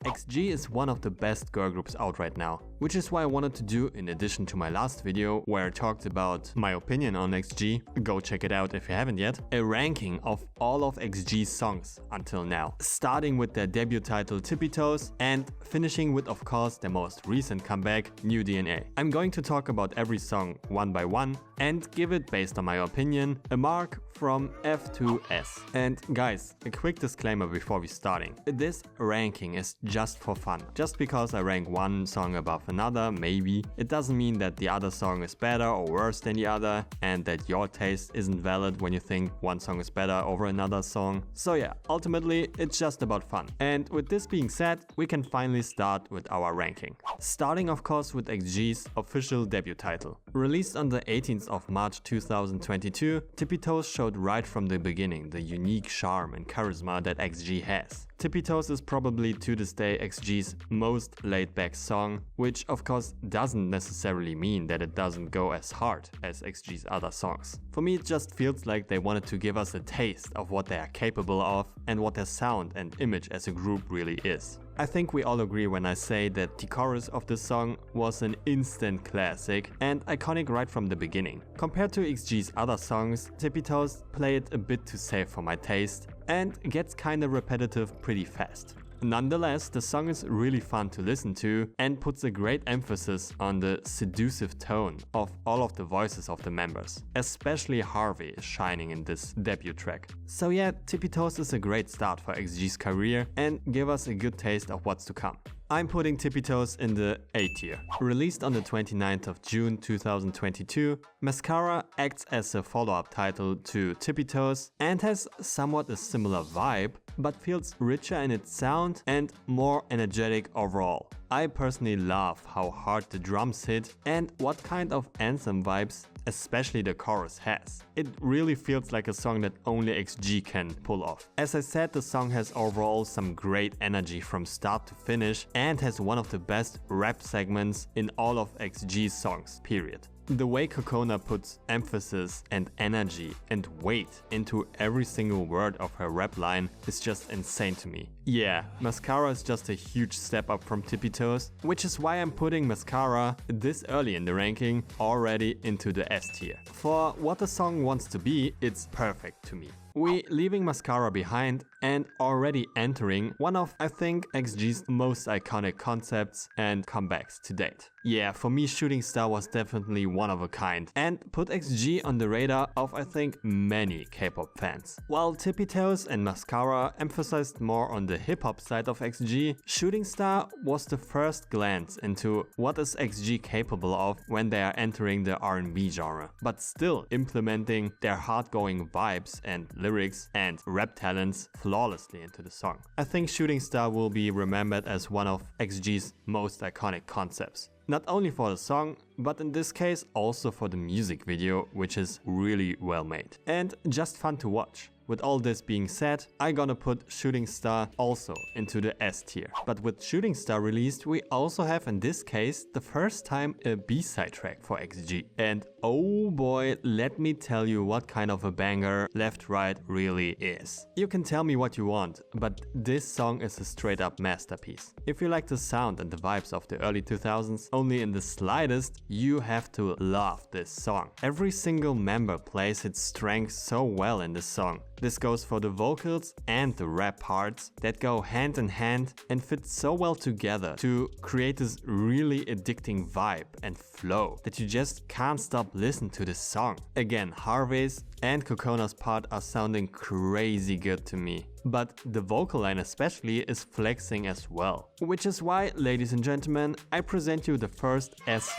XG is one of the best girl groups out right now, which is why I wanted to do, in addition to my last video where I talked about my opinion on XG, go check it out if you haven't yet, a ranking of all of XG's songs until now, starting with their debut title Tippy Toes and finishing with, of course, their most recent comeback, New DNA. I'm going to talk about every song one by one and give it, based on my opinion, a mark from F to S. And guys, a quick disclaimer before we starting. This ranking is just for fun. Just because I rank one song above another, maybe, it doesn't mean that the other song is better or worse than the other and that your taste isn't valid when you think one song is better over another song. So yeah, ultimately it's just about fun. And with this being said, we can finally start with our ranking. Starting of course with XG's official debut title. Released on the 18th of March 2022, Tippy Toes showed right from the beginning the unique charm and charisma that XG has. Tippy Toes is probably to this day XG's most laid-back song, which of course doesn't necessarily mean that it doesn't go as hard as XG's other songs. For me, it just feels like they wanted to give us a taste of what they are capable of and what their sound and image as a group really is. I think we all agree when I say that the chorus of this song was an instant classic and iconic right from the beginning. Compared to XG's other songs, Tippy Toes play it a bit too safe for my taste and gets kinda repetitive pretty fast. Nonetheless, the song is really fun to listen to and puts a great emphasis on the seductive tone of all of the voices of the members. Especially Harvey is shining in this debut track. So yeah, Tippy Toes is a great start for XG's career and give us a good taste of what's to come. I'm putting Tippy Toes in the A tier. Released on the 29th of June 2022, Mascara acts as a follow-up title to Tippy Toes and has somewhat a similar vibe, but feels richer in its sound and more energetic overall. I personally love how hard the drums hit and what kind of anthem vibes especially the chorus has. It really feels like a song that only XG can pull off. As I said, the song has overall some great energy from start to finish and has one of the best rap segments in all of XG's songs, period. The way Kokona puts emphasis and energy and weight into every single word of her rap line is just insane to me. Yeah, Mascara is just a huge step up from Tippy Toes, which is why I'm putting Mascara this early in the ranking already into the S tier. For what the song wants to be, it's perfect to me. We leaving Mascara behind and already entering one of, I think, XG's most iconic concepts and comebacks to date. Yeah, for me Shooting Star was definitely one of a kind and put XG on the radar of, I think, many K-pop fans. While Tippy Toes and Mascara emphasized more on the hip-hop side of XG, Shooting Star was the first glance into what is XG capable of when they are entering the R&B genre, but still implementing their hard-going vibes and lyrics and rap talents flawlessly into the song. I think Shooting Star will be remembered as one of XG's most iconic concepts. Not only for the song, but in this case also for the music video, which is really well made and just fun to watch. With all this being said, I'm gonna put Shooting Star also into the S tier. But with Shooting Star released, we also have in this case the first time a B-side track for XG. And oh boy, let me tell you what kind of a banger Left Right really is. You can tell me what you want, but this song is a straight up masterpiece. If you like the sound and the vibes of the early 2000s only in the slightest, you have to love this song. Every single member plays its strength so well in this song. This goes for the vocals and the rap parts that go hand in hand and fit so well together to create this really addicting vibe and flow that you just can't stop listening to this song. Again, Harvey's and Kokona's part are sounding crazy good to me. But the vocal line especially is flexing as well. Which is why, ladies and gentlemen, I present you the first S+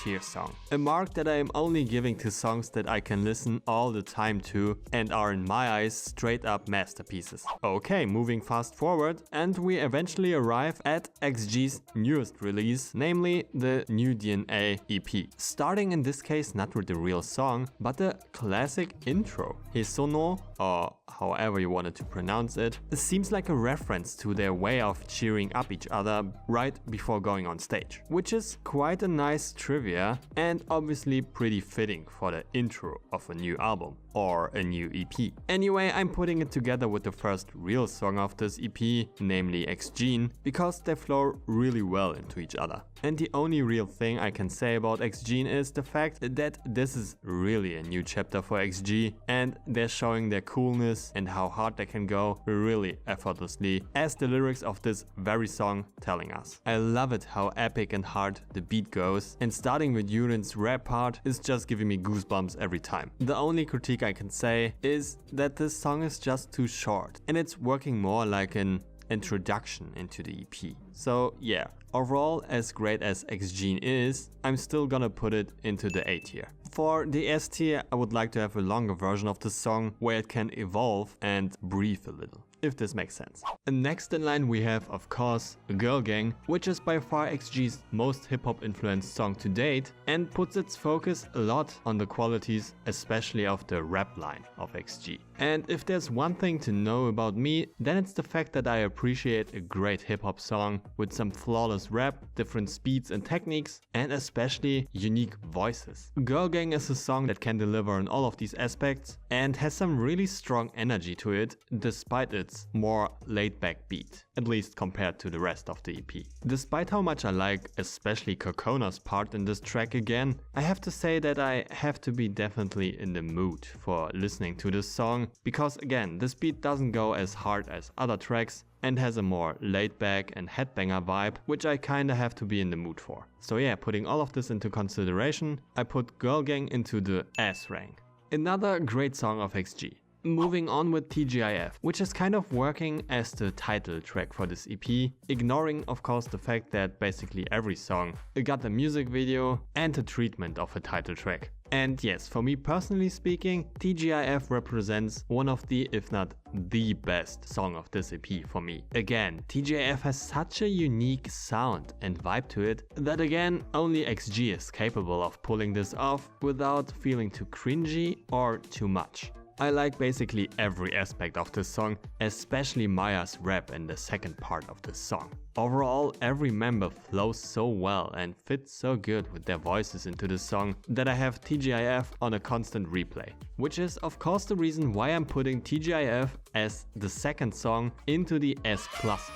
tier song. A mark that I am only giving to songs that I can listen all the time to and are in my eyes straight up masterpieces. Okay, moving fast forward and we eventually arrive at XG's newest release, namely the New DNA EP. Starting in this case not with the real song, but the classic intro. Hesono or however you wanted to pronounce it, seems like a reference to their way of cheering up each other right before going on stage, which is quite a nice trivia and obviously pretty fitting for the intro of a new album or a new EP. Anyway, I'm putting it together with the first real song of this EP, namely X-Gene, because they flow really well into each other. And the only real thing I can say about X-Gene is the fact that this is really a new chapter for XG, and they're showing their coolness and how hard they can go really effortlessly, as the lyrics of this very song telling us. I love it how epic and hard the beat goes, and starting with Yurin's rap part is just giving me goosebumps every time. The only critique I can say is that this song is just too short, and it's working more like an introduction into the EP. So yeah, overall, as great as X-Gene is, I'm still gonna put it into the A tier. For the S tier, I would like to have a longer version of the song where it can evolve and breathe a little, if this makes sense. And next in line we have, of course, Girl Gang, which is by far XG's most hip-hop influenced song to date and puts its focus a lot on the qualities, especially of the rap line of XG. And if there's one thing to know about me, then it's the fact that I appreciate a great hip-hop song with some flawless rap, different speeds and techniques, and especially unique voices. Girl Gang is a song that can deliver on all of these aspects and has some really strong energy to it, despite its more laid-back beat, at least compared to the rest of the EP. Despite how much I like especially Kokona's part in this track again, I have to say that I have to be definitely in the mood for listening to this song, because again, this beat doesn't go as hard as other tracks and has a more laid-back and headbanger vibe, which I kinda have to be in the mood for. So yeah, putting all of this into consideration, I put Girl Gang into the S rank. Another great song of XG. Moving on with TGIF, which is kind of working as the title track for this EP, ignoring of course the fact that basically every song got a music video and a treatment of a title track. And yes, for me personally speaking, TGIF represents one of the, if not the best song of this EP for me. Again, TGIF has such a unique sound and vibe to it that again, only XG is capable of pulling this off without feeling too cringy or too much. I like basically every aspect of this song, especially Maya's rap in the second part of this song. Overall, every member flows so well and fits so good with their voices into the song that I have TGIF on a constant replay. Which is of course the reason why I'm putting TGIF as the second song into the S+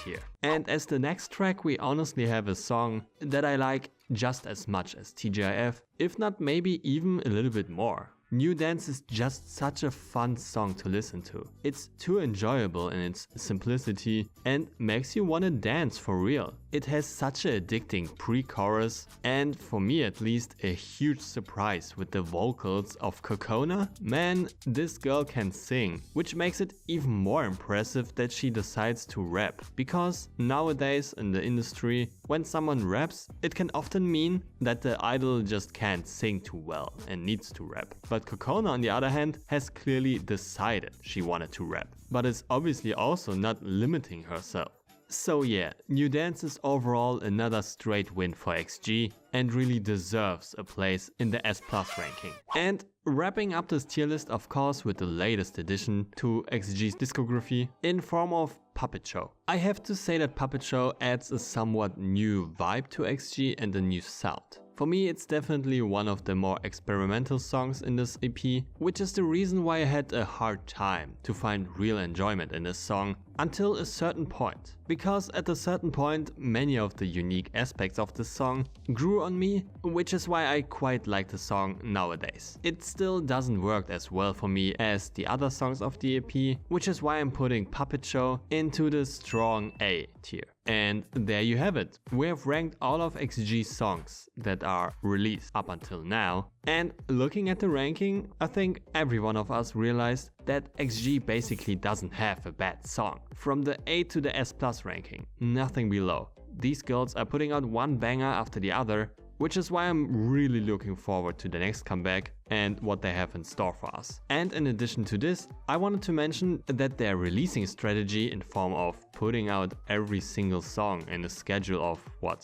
tier. And as the next track, we honestly have a song that I like just as much as TGIF, if not maybe even a little bit more. New Dance is just such a fun song to listen to. It's too enjoyable in its simplicity and makes you want to dance for real. It has such an addicting pre-chorus and, for me at least, a huge surprise with the vocals of Kokona. Man, this girl can sing, which makes it even more impressive that she decides to rap, because nowadays in the industry, when someone raps, it can often mean that the idol just can't sing too well and needs to rap. But Kokona, on the other hand, has clearly decided she wanted to rap, but is obviously also not limiting herself. So yeah, New Dance is overall another straight win for XG and really deserves a place in the S+ ranking. And wrapping up this tier list, of course, with the latest addition to XG's discography in form of Puppet Show. I have to say that Puppet Show adds a somewhat new vibe to XG and a new sound. For me, it's definitely one of the more experimental songs in this EP, which is the reason why I had a hard time to find real enjoyment in this song until a certain point. Because at a certain point, many of the unique aspects of the song grew on me, which is why I quite like the song nowadays. It still doesn't work as well for me as the other songs of the EP, which is why I'm putting Puppet Show into the strong A tier. And there you have it. We have ranked all of XG's songs that are released up until now. And looking at the ranking, I think every one of us realized that XG basically doesn't have a bad song. From the A to the S+ ranking, nothing below. These girls are putting out one banger after the other, which is why I'm really looking forward to the next comeback and what they have in store for us. And in addition to this, I wanted to mention that their releasing strategy in form of putting out every single song in a schedule of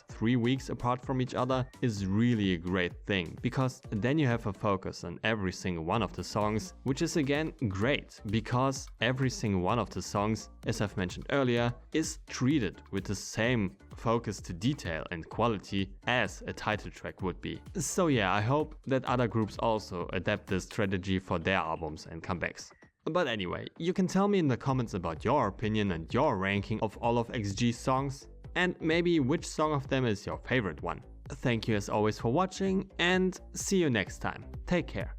3 weeks apart from each other is really a great thing, because then you have a focus on every single one of the songs, which is again great because every single one of the songs, as I've mentioned earlier, is treated with the same focus to detail and quality as a title track would be. So yeah, I hope that other groups also adapt this strategy for their albums and comebacks. But anyway, you can tell me in the comments about your opinion and your ranking of all of XG's songs, and maybe which song of them is your favorite one. Thank you as always for watching, and see you next time. Take care.